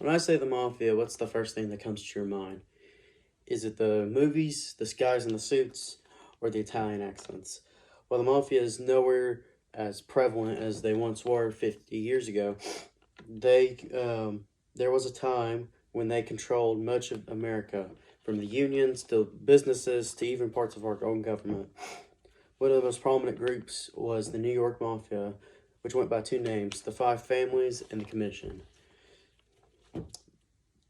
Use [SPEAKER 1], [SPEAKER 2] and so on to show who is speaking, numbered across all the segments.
[SPEAKER 1] When I say the mafia, what's the first thing that comes to your mind? Is it the movies, the guys in the suits, or the Italian accents? Well, the mafia is nowhere as prevalent as they once were 50 years ago. They there was a time when they controlled much of America, from the unions to businesses to even parts of our own government. One of the most prominent groups was the New York Mafia, which went by two names: the Five Families and the Commission.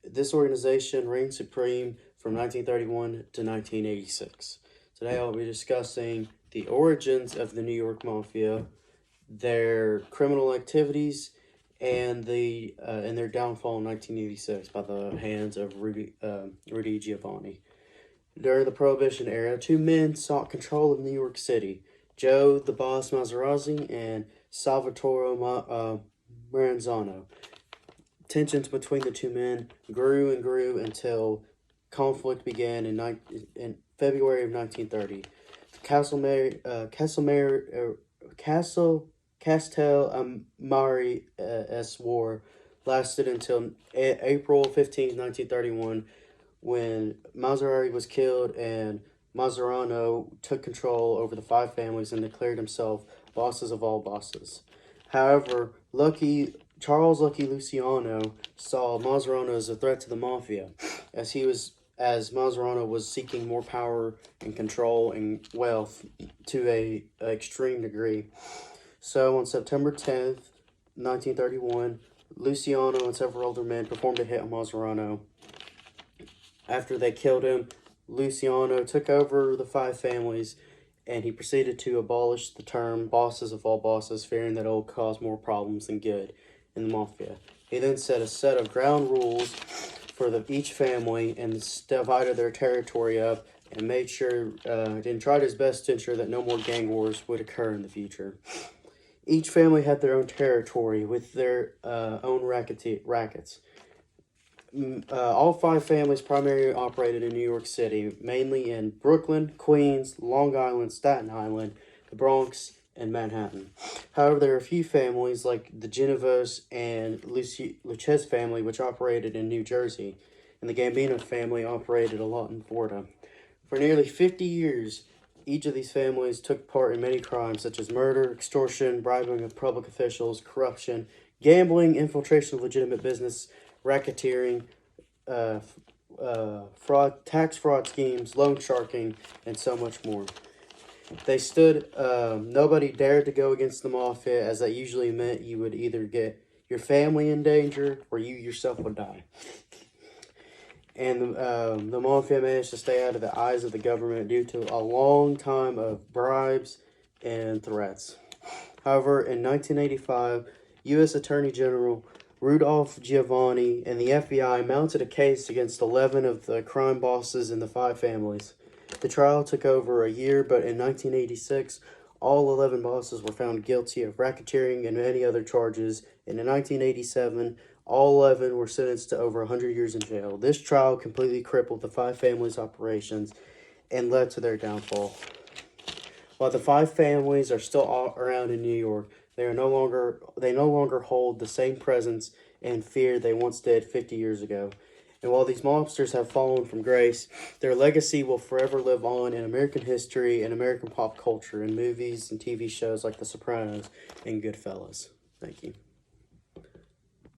[SPEAKER 1] This organization reigned supreme from 1931 to 1986. Today I'll be discussing the origins of the New York Mafia, their criminal activities, and their downfall in 1986 by the hands of Rudy Giovanni. During the Prohibition era, two men sought control of New York City: Joe the Boss Maserazzi and Salvatore Maranzano. Tensions between the two men grew and grew until conflict began in February of 1930. Castelmari war lasted until April 15th, 1931, when Maserati was killed and Maserano took control over the five families and declared himself bosses of all bosses. However, Charles Lucky Luciano saw Maserano as a threat to the mafia, as Maserano was seeking more power and control and wealth to a extreme degree. So on September 10th, 1931, Luciano and several other men performed a hit on Maserano. After they killed him, Luciano took over the five families, and he proceeded to abolish the term bosses of all bosses, fearing that it will cause more problems than good in the mafia. He then set a set of ground rules for each family and divided their territory up and made sure and tried his best to ensure that no more gang wars would occur in the future. Each family had their own territory with their own rackets. All five families primarily operated in New York City, mainly in Brooklyn, Queens, Long Island, Staten Island, the Bronx, and Manhattan. However, there are a few families like the Genovese and Lucchese family, which operated in New Jersey, and the Gambino family operated a lot in Florida. For nearly 50 years, each of these families took part in many crimes such as murder, extortion, bribing of public officials, corruption, gambling, infiltration of legitimate business, racketeering, tax fraud schemes, loan sharking, and so much more. Nobody dared to go against the mafia, as that usually meant you would either get your family in danger or you yourself would die. And the mafia managed to stay out of the eyes of the government due to a long time of bribes and threats. However, in 1985, U.S. Attorney General Rudolph Giovanni and the FBI mounted a case against 11 of the crime bosses in the five families. The trial took over a year, but in 1986, all 11 bosses were found guilty of racketeering and many other charges, and in 1987, all 11 were sentenced to over 100 years in jail. This trial completely crippled the five families' operations and led to their downfall. While the five families are still around in New York, they no longer hold the same presence and fear they once did 50 years ago. And while these mobsters have fallen from grace, their legacy will forever live on in American history and American pop culture in movies and TV shows like The Sopranos and Goodfellas. Thank you.